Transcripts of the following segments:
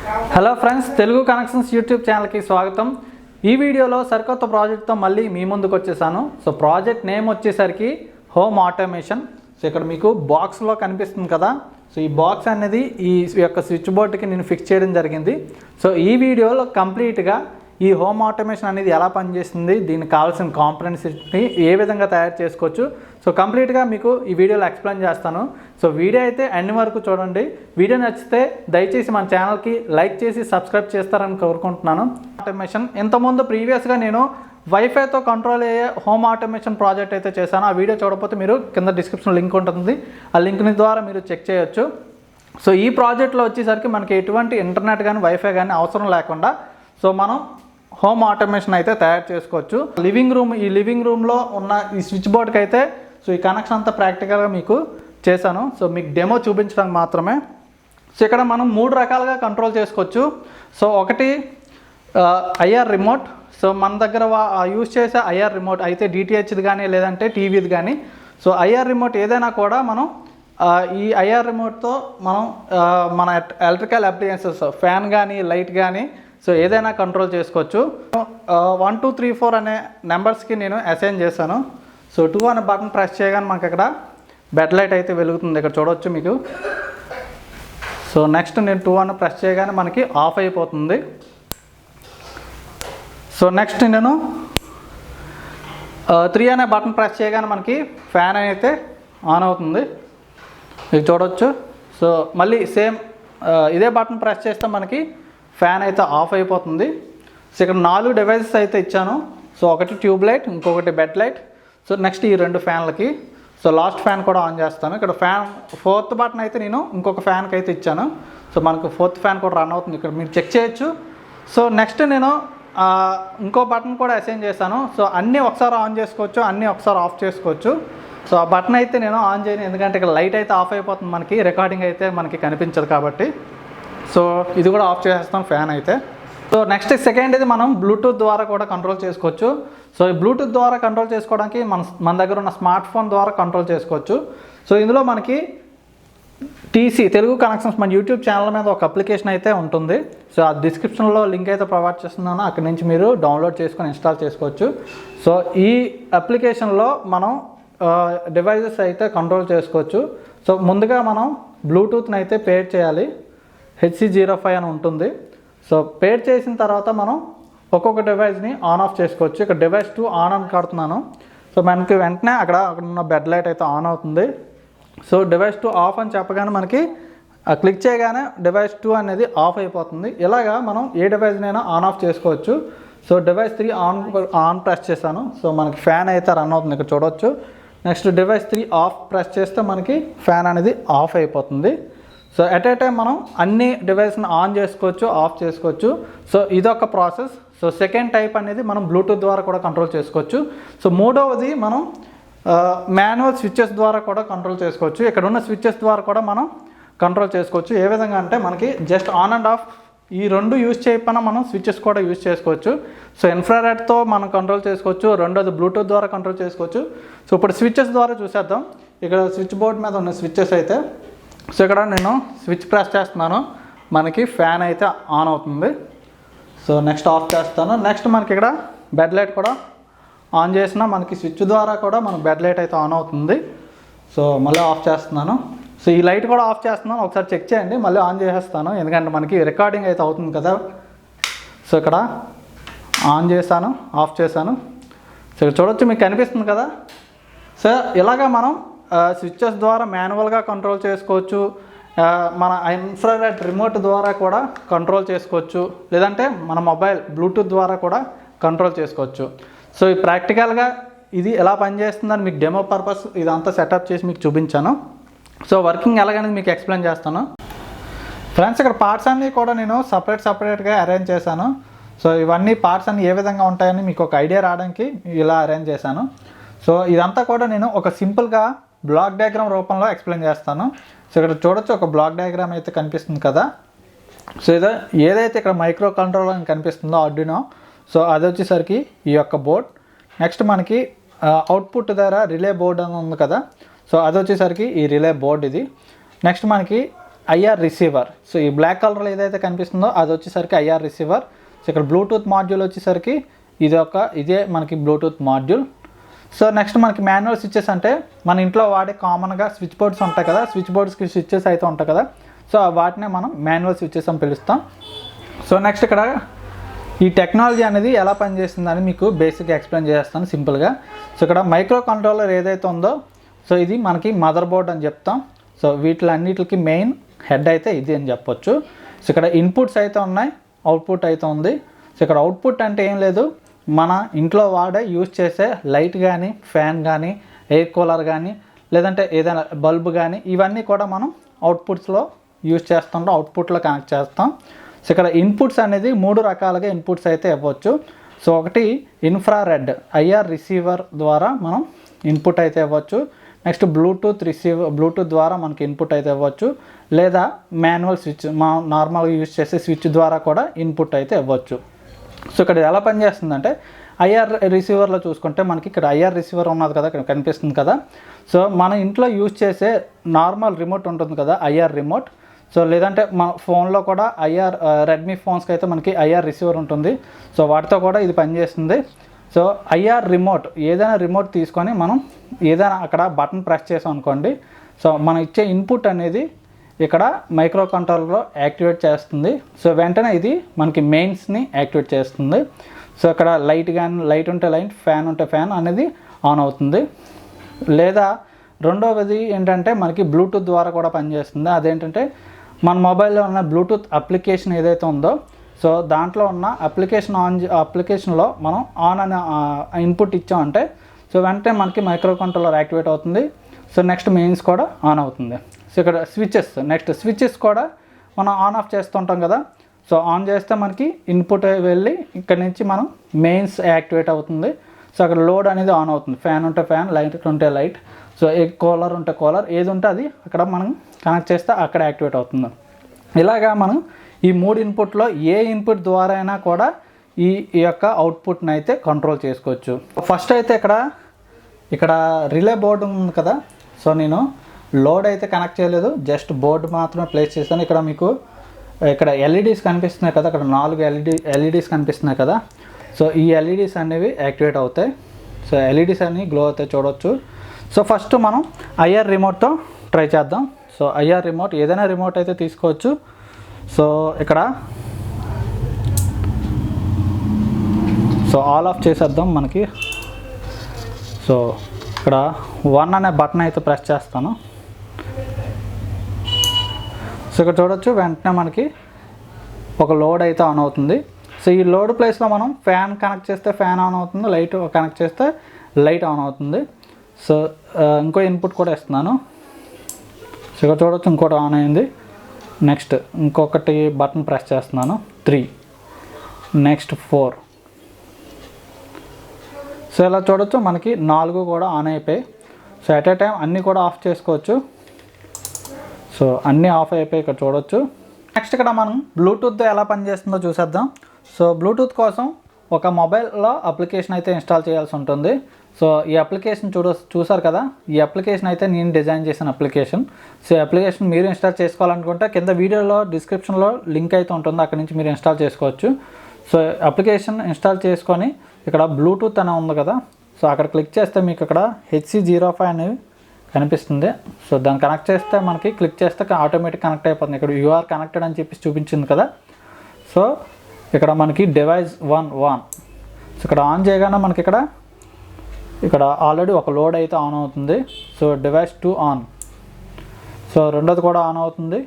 Hello friends, Telugu connections YouTube ఛానల్కి స్వాగతం. ఈ వీడియోలో సరికొత్త ప్రాజెక్ట్తో మళ్ళీ మీ ముందుకు వచ్చేసాను. సో ప్రాజెక్ట్ నేమ్ వచ్చేసరికి హోమ్ ఆటోమేషన్. సో ఇక్కడ మీకు బాక్స్లో కనిపిస్తుంది కదా. సో ఈ బాక్స్ అనేది ఈ యొక్క స్విచ్ బోర్డ్కి నేను ఫిక్స్ చేయడం జరిగింది. సో ఈ వీడియోలో కంప్లీట్గా ఈ హోమ్ ఆటోమేషన్ అనేది ఎలా పనిచేస్తుంది, దీనికి కావాల్సిన కాంపోనెంట్స్ని ఏ విధంగా తయారు చేసుకోవచ్చు, సో కంప్లీట్గా మీకు ఈ వీడియోలో ఎక్స్ప్లెయిన్ చేస్తాను. సో వీడియో అయితే అన్ని వరకు చూడండి. వీడియో నచ్చితే దయచేసి మన ఛానల్కి లైక్ చేసి సబ్స్క్రైబ్ చేస్తారని కోరుకుంటున్నాను. ఆటోమేషన్ ఇంతకుముందు ప్రీవియస్గా నేను వైఫైతో కంట్రోల్ అయ్యే హోమ్ ఆటోమేషన్ ప్రాజెక్ట్ అయితే చేశాను. ఆ వీడియో చూడకపోతే మీరు కింద డిస్క్రిప్షన్ లింక్ ఉంటుంది, ఆ లింక్ని ద్వారా మీరు చెక్ చేయొచ్చు. సో ఈ ప్రాజెక్ట్లో వచ్చేసరికి మనకి ఎటువంటి ఇంటర్నెట్ కానీ వైఫై కానీ అవసరం లేకుండా సో మనం హోమ్ ఆటోమేషన్ అయితే తయారు చేసుకోవచ్చు. ఈ లివింగ్ రూమ్లో ఉన్న ఈ స్విచ్ బోర్డ్కి అయితే సో ఈ కనెక్షన్ అంతా ప్రాక్టికల్గా మీకు చేశాను. సో మీకు డెమో చూపించడానికి మాత్రమే. సో ఇక్కడ మనం 3 రకాలుగా కంట్రోల్ చేసుకోవచ్చు. సో ఒకటి ఐఆర్ రిమోట్. సో మన దగ్గర యూజ్ చేసే ఐఆర్ రిమోట్ అయితే డిటిహెచ్ది కానీ లేదంటే టీవీది కానీ. సో ఐఆర్ రిమోట్ ఏదైనా కూడా మనం ఈ ఐఆర్ రిమోట్తో మనం మన ఎలక్ట్రికల్ అప్లయన్సెస్ ఫ్యాన్ కానీ లైట్ కానీ సో ఏదైనా కంట్రోల్ చేసుకోవచ్చు. 1 2 3 4 అనే నెంబర్స్కి నేను అసైన్ చేశాను. సో 2 అనే బటన్ ప్రెస్ చేయగానే మనకి ఇక్కడ బెడ్ లైట్ అయితే వెలుగుతుంది, ఇక్కడ చూడవచ్చు మీకు. సో నెక్స్ట్ నేను 2 అని ప్రెస్ చేయగానే మనకి ఆఫ్ అయిపోతుంది. సో నెక్స్ట్ నేను 3 అనే బటన్ ప్రెస్ చేయగానే మనకి ఫ్యాన్ అయితే ఆన్ అవుతుంది, ఇది చూడవచ్చు. సో మళ్ళీ సేమ్ ఇదే బటన్ ప్రెస్ చేస్తే మనకి ఫ్యాన్ అయితే ఆఫ్ అయిపోతుంది. సో ఇక్కడ 4 డివైసెస్ అయితే ఇచ్చాను. సో ఒకటి ట్యూబ్ లైట్, ఇంకొకటి బెడ్ లైట్, సో నెక్స్ట్ ఈ 2 ఫ్యాన్లకి. సో లాస్ట్ ఫ్యాన్ కూడా ఆన్ చేస్తాను. ఇక్కడ ఫ్యాన్ 4th బటన్ అయితే నేను ఇంకొక ఫ్యాన్కి అయితే ఇచ్చాను. సో మనకు 4th ఫ్యాన్ కూడా రన్ అవుతుంది, ఇక్కడ మీరు చెక్ చేయొచ్చు. సో నెక్స్ట్ నేను ఇంకో బటన్ కూడా అసైన్ చేశాను. సో అన్నీ ఒకసారి ఆన్ చేసుకోవచ్చు, అన్నీ ఒకసారి ఆఫ్ చేసుకోవచ్చు. సో ఆ బటన్ అయితే నేను ఆన్ చేయను, ఎందుకంటే ఇక్కడ లైట్ అయితే ఆఫ్ అయిపోతుంది, మనకి రికార్డింగ్ అయితే మనకి కనిపించదు కాబట్టి. సో ఇది కూడా ఆఫ్ చేసేస్తాం ఫ్యాన్ అయితే. సో నెక్స్ట్ సెకండ్ ఇది మనం బ్లూటూత్ ద్వారా కూడా కంట్రోల్ చేసుకోవచ్చు. సో ఈ బ్లూటూత్ ద్వారా కంట్రోల్ చేసుకోవడానికి మన దగ్గర ఉన్న స్మార్ట్ ఫోన్ ద్వారా కంట్రోల్ చేసుకోవచ్చు. సో ఇందులో మనకి తెలుగు కనెక్షన్స్ మన యూట్యూబ్ ఛానల్ మీద ఒక అప్లికేషన్ అయితే ఉంటుంది. సో ఆ డిస్క్రిప్షన్లో లింక్ అయితే ప్రొవైడ్ చేస్తున్నాను, అక్కడి నుంచి మీరు డౌన్లోడ్ చేసుకొని ఇన్స్టాల్ చేసుకోవచ్చు. సో ఈ అప్లికేషన్లో మనం డివైజెస్ అయితే కంట్రోల్ చేసుకోవచ్చు. సో ముందుగా మనం బ్లూటూత్ని అయితే పేర్ చేయాలి, HC05 అని ఉంటుంది. సో పేర్ చేసిన తర్వాత మనం ఒక్కొక్క డివైస్ని ఆన్ ఆఫ్ చేసుకోవచ్చు. ఇక్కడ డివైస్ 2 ఆన్ అని కడుతున్నాను. సో మనకి వెంటనే అక్కడ ఉన్న బెడ్ లైట్ అయితే ఆన్ అవుతుంది. సో డివైస్ 2 ఆఫ్ అని చెప్పగానే మనకి క్లిక్ చేయగానే డివైస్ 2 అనేది ఆఫ్ అయిపోతుంది. ఇలాగా మనం ఏ డివైస్నైనా ఆన్ ఆఫ్ చేసుకోవచ్చు. సో డివైస్ 3 ఆన్ ప్రెస్ చేశాను. సో మనకి ఫ్యాన్ అయితే రన్ అవుతుంది, ఇక్కడ చూడవచ్చు. నెక్స్ట్ డివైస్ 3 ఆఫ్ ప్రెస్ చేస్తే మనకి ఫ్యాన్ అనేది ఆఫ్ అయిపోతుంది. సో ఎట్ ఏ టైం మనం అన్ని డివైస్ని ఆన్ చేసుకోవచ్చు, ఆఫ్ చేసుకోవచ్చు. సో ఇదొక ప్రాసెస్. సో సెకండ్ టైప్ అనేది మనం బ్లూటూత్ ద్వారా కూడా కంట్రోల్ చేసుకోవచ్చు. సో మూడవది మనం మాన్యువల్ స్విచెస్ ద్వారా కూడా కంట్రోల్ చేసుకోవచ్చు. ఇక్కడ ఉన్న స్విచెస్ ద్వారా కూడా మనం కంట్రోల్ చేసుకోవచ్చు. ఏ విధంగా అంటే మనకి జస్ట్ ఆన్ అండ్ ఆఫ్ ఈ 2 యూజ్ చేయకపోయినా మనం స్విచెస్ కూడా యూజ్ చేసుకోవచ్చు. సో ఇన్ఫ్రారెడ్తో మనం కంట్రోల్ చేసుకోవచ్చు, రెండోది బ్లూటూత్ ద్వారా కంట్రోల్ చేసుకోవచ్చు. సో ఇప్పుడు స్విచెస్ ద్వారా చూసేద్దాం. ఇక్కడ స్విచ్ బోర్డ్ మీద ఉన్న స్విచెస్ అయితే సో ఇక్కడ నేను స్విచ్ ప్రెస్ చేస్తున్నాను, మనకి ఫ్యాన్ అయితే ఆన్ అవుతుంది. సో నెక్స్ట్ ఆఫ్ చేస్తాను. నెక్స్ట్ మనకి ఇక్కడ బెడ్ లైట్ కూడా ఆన్ చేసిన మనకి స్విచ్ ద్వారా కూడా మన బెడ్ లైట్ అయితే ఆన్ అవుతుంది. సో మళ్ళీ ఆఫ్ చేస్తున్నాను. సో ఈ లైట్ కూడా ఆఫ్ చేస్తున్నాను, ఒకసారి చెక్ చేయండి. మళ్ళీ ఆన్ చేసేస్తాను, ఎందుకంటే మనకి రికార్డింగ్ అయితే అవుతుంది కదా. సో ఇక్కడ ఆన్ చేశాను, ఆఫ్ చేశాను. సో ఇక్కడ చూడొచ్చు, మీకు కనిపిస్తుంది కదా. సో ఇలాగా మనం స్విచెస్ ద్వారా మాన్యువల్గా కంట్రోల్ చేసుకోవచ్చు, మన ఇన్ఫ్రారెడ్ రిమోట్ ద్వారా కూడా కంట్రోల్ చేసుకోవచ్చు, లేదంటే మన మొబైల్ బ్లూటూత్ ద్వారా కూడా కంట్రోల్ చేసుకోవచ్చు. సో ఈ ప్రాక్టికల్గా ఇది ఎలా పనిచేస్తుందని మీకు డెమో పర్పస్ ఇదంతా సెటప్ చేసి మీకు చూపించాను. సో వర్కింగ్ ఎలాగనేది మీకు ఎక్స్ప్లెయిన్ చేస్తాను. ఫ్రెండ్స్, ఇక్కడ పార్ట్స్ అన్నీ కూడా నేను సపరేట్గా అరేంజ్ చేశాను. సో ఇవన్నీ పార్ట్స్ అన్నీ ఏ విధంగా ఉంటాయని మీకు ఒక ఐడియా రావడానికి ఇలా అరేంజ్ చేశాను. సో ఇదంతా కూడా నేను ఒక సింపుల్గా బ్లాక్ డయాగ్రామ్ రూపంలో ఎక్స్ప్లెయిన్ చేస్తాను. సో ఇక్కడ చూడొచ్చు, ఒక బ్లాక్ డయాగ్రామ్ అయితే కనిపిస్తుంది కదా. సో ఏదైతే ఇక్కడ మైక్రో కంట్రోలర్ అని కనిపిస్తుందో ఆర్డునో, సో అది వచ్చేసరికి ఈ యొక్క బోర్డ్. నెక్స్ట్ మనకి అవుట్పుట్ దగ్గర రిలే బోర్డ్ అని ఉంది కదా. సో అది వచ్చేసరికి ఈ రిలే బోర్డ్ ఇది. నెక్స్ట్ మనకి ఐఆర్ రిసీవర్. సో ఈ బ్లాక్ కలర్లో ఏదైతే కనిపిస్తుందో అది వచ్చేసరికి ఐఆర్ రిసీవర్. సో ఇక్కడ బ్లూటూత్ మాడ్యూల్ వచ్చేసరికి ఇదే మనకి బ్లూటూత్ మాడ్యూల్. సో నెక్స్ట్ మనకి మాన్యువల్ స్విచ్చెస్ అంటే మన ఇంట్లో వాడే కామన్గా స్విచ్ బోర్డ్స్ ఉంటాయి కదా, స్విచ్ బోర్డ్స్కి స్విచ్చెస్ అయితే ఉంటాయి కదా, సో వాటినే మనం మాన్యువల్ స్విచ్చెస్ అని పిలుస్తాం. సో నెక్స్ట్ ఇక్కడ ఈ టెక్నాలజీ అనేది ఎలా పనిచేస్తుందని మీకు బేసిక్గా ఎక్స్ప్లెయిన్ చేస్తాను సింపుల్గా. సో ఇక్కడ మైక్రో కంట్రోలర్ ఏదైతే ఉందో సో ఇది మనకి మదర్ బోర్డ్ అని చెప్తాం. సో వీటిలన్నిటికి మెయిన్ హెడ్ అయితే ఇది అని చెప్పొచ్చు. సో ఇక్కడ ఇన్పుట్స్ అయితే ఉన్నాయి, అవుట్పుట్ అయితే ఉంది. సో ఇక్కడ అవుట్పుట్ అంటే ఏం లేదు, మన ఇంట్లో యూజ్ చేసే లైట్ కానీ, ఫ్యాన్ కానీ, ఎయిర్ కూలర్ కానీ, లేదంటే ఏదైనా బల్బ్ కానీ, ఇవన్నీ కూడా మనం అవుట్పుట్స్లో యూజ్ చేస్తుంటాం, అవుట్పుట్లో కనెక్ట్ చేస్తాం. సో ఇక్కడ ఇన్పుట్స్ అనేది 3 రకాలుగా ఇన్పుట్స్ అయితే ఇవ్వచ్చు. సో ఒకటి ఇన్ఫ్రారెడ్ ఐఆర్ రిసీవర్ ద్వారా మనం ఇన్పుట్ అయితే ఇవ్వచ్చు. నెక్స్ట్ బ్లూటూత్ ద్వారా మనకి ఇన్పుట్ అయితే ఇవ్వచ్చు, లేదా మాన్యువల్ స్విచ్ నార్మల్గా యూజ్ చేసే స్విచ్ ద్వారా కూడా ఇన్పుట్ అయితే ఇవ్వచ్చు. సో ఇక్కడ ఎలా పనిచేస్తుందంటే ఐఆర్ రిసీవర్లో చూసుకుంటే మనకి ఇక్కడ ఐఆర్ రిసీవర్ ఉన్నది కదా, ఇక్కడ కనిపిస్తుంది కదా. సో మన ఇంట్లో యూజ్ చేసే నార్మల్ రిమోట్ ఉంటుంది కదా, ఐఆర్ రిమోట్. సో లేదంటే మన ఫోన్లో కూడా రెడ్మీ ఫోన్స్కి అయితే మనకి ఐఆర్ రిసీవర్ ఉంటుంది. సో వాటితో కూడా ఇది పనిచేస్తుంది. సో ఐఆర్ రిమోట్ ఏదైనా రిమోట్ తీసుకొని మనం ఏదైనా అక్కడ బటన్ ప్రెస్ చేసాం అనుకోండి, సో మనం ఇచ్చే ఇన్పుట్ అనేది ఇక్కడ మైక్రో కంట్రోలర్లో యాక్టివేట్ చేస్తుంది. సో వెంటనే ఇది మనకి మెయిన్స్ని యాక్టివేట్ చేస్తుంది. సో ఇక్కడ లైట్ ఉంటే లైట్, ఫ్యాన్ ఉంటే ఫ్యాన్ అనేది ఆన్ అవుతుంది. లేదా రెండవది ఏంటంటే మనకి బ్లూటూత్ ద్వారా కూడా పనిచేస్తుంది. అదేంటంటే మన మొబైల్లో ఉన్న బ్లూటూత్ అప్లికేషన్ ఏదైతే ఉందో సో దాంట్లో ఉన్న అప్లికేషన్లో మనం ఆన్ అనే ఇన్పుట్ ఇచ్చామంటే సో వెంటనే మనకి మైక్రో కంట్రోలర్ యాక్టివేట్ అవుతుంది. సో నెక్స్ట్ మెయిన్స్ కూడా ఆన్ అవుతుంది. సో ఇక్కడ స్విచెస్ కూడా మనం ఆన్ ఆఫ్ చేస్తుంటాం కదా. సో ఆన్ చేస్తే మనకి ఇన్పుట్ వెళ్ళి ఇక్కడ నుంచి మనం మెయిన్స్ యాక్టివేట్ అవుతుంది. సో అక్కడ లోడ్ అనేది ఆన్ అవుతుంది, ఫ్యాన్ ఉంటే ఫ్యాన్, లైట్ ఉంటే లైట్, సో కూలర్ ఉంటే కూలర్, ఏది ఉంటే అది అక్కడ మనం కనెక్ట్ చేస్తే అక్కడ యాక్టివేట్ అవుతుంది. ఇలాగా మనం ఈ 3 ఇన్పుట్లో ఏ ఇన్పుట్ ద్వారా అయినా కూడా ఈ యొక్క అవుట్పుట్ని అయితే కంట్రోల్ చేసుకోవచ్చు. ఫస్ట్ అయితే ఇక్కడ రిలే బోర్డు ఉంది కదా. సో నేను లోడ్ అయితే కనెక్ట్ చేయలేదు, జస్ట్ బోర్డు మాత్రమే ప్లేస్ చేశాను. ఇక్కడ ఎల్ఈడీస్ కనిపిస్తున్నాయి కదా, ఇక్కడ 4 ఎల్ఈడీస్ కనిపిస్తున్నాయి కదా. సో ఈ ఎల్ఈడీస్ అనేవి యాక్టివేట్ అవుతాయి. సో ఎల్ఈడీస్ అన్ని గ్లో అవుతాయి, చూడవచ్చు. సో ఫస్ట్ మనం ఐఆర్ రిమోట్తో ట్రై చేద్దాం. సో ఐఆర్ రిమోట్ ఏదైనా రిమోట్ అయితే తీసుకోవచ్చు. సో ఇక్కడ ఆల్ ఆఫ్ చేసేద్దాం మనకి. సో ఇక్కడ 1 అనే బటన్ అయితే ప్రెస్ చేస్తాను. సో ఇక్కడ చూడొచ్చు, వెంటనే మనకి ఒక లోడ్ అయితే ఆన్ అవుతుంది. సో ఈ లోడ్ ప్లేస్లో మనం ఫ్యాన్ కనెక్ట్ చేస్తే ఫ్యాన్ ఆన్ అవుతుంది, లైట్ కనెక్ట్ చేస్తే లైట్ ఆన్ అవుతుంది. సో ఇంకో ఇన్పుట్ కూడా ఇస్తున్నాను. సో ఇక్కడ చూడొచ్చు, ఇంకోటి ఆన్ అయింది. నెక్స్ట్ ఇంకొకటి బటన్ ప్రెస్ చేస్తున్నాను, 3, నెక్స్ట్ 4. సో ఇలా చూడొచ్చు, మనకి 4 కూడా ఆన్ అయిపోయాయి. సో ఎట్ ఏ టైం అన్నీ కూడా ఆఫ్ చేసుకోవచ్చు. సో అన్నీ ఆఫ్ అయిపోయి ఇక్కడ చూడొచ్చు. నెక్స్ట్ ఇక్కడ మనం బ్లూటూత్తో ఎలా పనిచేస్తుందో చూసేద్దాం. సో బ్లూటూత్ కోసం ఒక మొబైల్లో అప్లికేషన్ అయితే ఇన్స్టాల్ చేయాల్సి ఉంటుంది. సో ఈ అప్లికేషన్ చూసారు కదా, ఈ అప్లికేషన్ అయితే నేను డిజైన్ చేసిన అప్లికేషన్. సో ఈ అప్లికేషన్ మీరు ఇన్స్టాల్ చేసుకోవాలనుకుంటే కింద వీడియోలో డిస్క్రిప్షన్లో లింక్ అయితే ఉంటుంది, అక్కడ నుంచి మీరు ఇన్స్టాల్ చేసుకోవచ్చు. సో అప్లికేషన్ ఇన్స్టాల్ చేసుకొని ఇక్కడ బ్లూటూత్ అనే ఉంది కదా, సో అక్కడ క్లిక్ చేస్తే మీకు ఇక్కడ HC05 అనేవి కనిపిస్తుంది. సో దాన్ని కనెక్ట్ చేస్తే మనకి క్లిక్ చేస్తే ఆటోమేటిక్ కనెక్ట్ అయిపోతుంది. ఇక్కడ యూఆర్ కనెక్టెడ్ అని చెప్పి చూపించింది కదా. సో ఇక్కడ మనకి డివైస్ 1 ఆన్. సో ఇక్కడ ఆన్ చేయగానే మనకి ఇక్కడ ఆల్రెడీ ఒక లోడ్ అయితే ఆన్ అవుతుంది. So device 2 on. సో రెండోది కూడా ఆన్ అవుతుంది.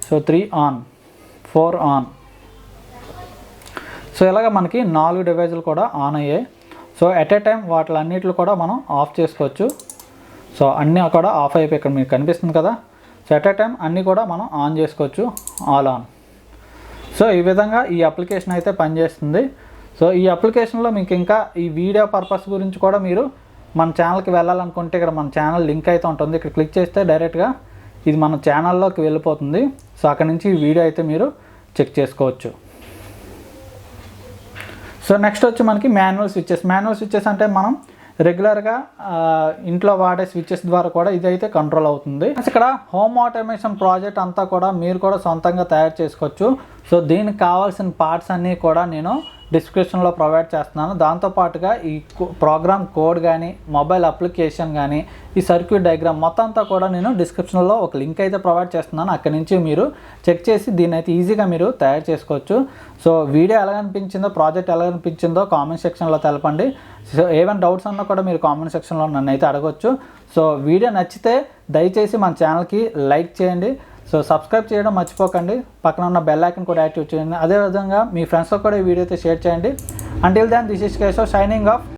So 3 on, 4 on. సో ఇలాగ మనకి 4 డివైజులు కూడా ఆన్ అయ్యాయి. సో ఎట్ ఏ టైం వాటిలన్నిటిని కూడా మనం ఆఫ్ చేసుకోవచ్చు. సో అన్నీ కూడా ఆఫ్ అయిపోయి ఇక్కడ మీకు కనిపిస్తుంది కదా. సో ఎట్ ఏ టైం అన్నీ కూడా మనం ఆన్ చేసుకోవచ్చు, ఆల్ ఆన్. సో ఈ విధంగా ఈ అప్లికేషన్ అయితే పనిచేస్తుంది. సో ఈ అప్లికేషన్లో మీకు ఇంకా ఈ వీడియో పర్పస్ గురించి కూడా మీరు మన ఛానల్కి వెళ్ళాలనుకుంటే ఇక్కడ మన ఛానల్ లింక్ అయితే ఉంటుంది. ఇక్కడ క్లిక్ చేస్తే డైరెక్ట్గా ఇది మన ఛానల్లోకి వెళ్ళిపోతుంది. సో అక్కడ నుంచి ఈ వీడియో అయితే మీరు చెక్ చేసుకోవచ్చు. సో నెక్స్ట్ వచ్చి మనకి మాన్యువల్ స్విచ్చెస్ అంటే మనం రెగ్యులర్గా ఇంట్లో వాడే స్విచెస్ ద్వారా కూడా ఇదైతే కంట్రోల్ అవుతుంది. ఇక్కడ హోమ్ ఆటోమేషన్ ప్రాజెక్ట్ అంతా కూడా మీరు కూడా సొంతంగా తయారు చేసుకోవచ్చు. సో దీనికి కావాల్సిన పార్ట్స్ అన్నీ కూడా నేను డిస్క్రిప్షన్లో ప్రొవైడ్ చేస్తున్నాను. దాంతోపాటుగా ఈ ప్రోగ్రామ్ కోడ్ కానీ, మొబైల్ అప్లికేషన్ కానీ, ఈ సర్క్యూట్ డయాగ్రామ్ మొత్తం అంతా కూడా నేను డిస్క్రిప్షన్లో ఒక లింక్ అయితే ప్రొవైడ్ చేస్తున్నాను. అక్కడి నుంచి మీరు చెక్ చేసి దీన్ని అయితే ఈజీగా మీరు తయారు చేసుకోవచ్చు. సో వీడియో ఎలా అనిపించిందో, ప్రాజెక్ట్ ఎలా అనిపించిందో కామెంట్ సెక్షన్లో తెలపండి. సో ఏమైనా డౌట్స్ ఉన్నా కూడా మీరు కామెంట్ సెక్షన్లో నన్ను అయితే అడగవచ్చు. సో వీడియో నచ్చితే దయచేసి మన ఛానల్కి లైక్ చేయండి. సో సబ్స్క్రైబ్ చేయడం మర్చిపోకండి. పక్కన ఉన్న బెల్ ఐకాన్ కూడా యాక్టివేట్ చేయండి. అదేవిధంగా మీ ఫ్రెండ్స్తో కూడా ఈ వీడియో అయితే షేర్ చేయండి. Until then this is Keshav signing of.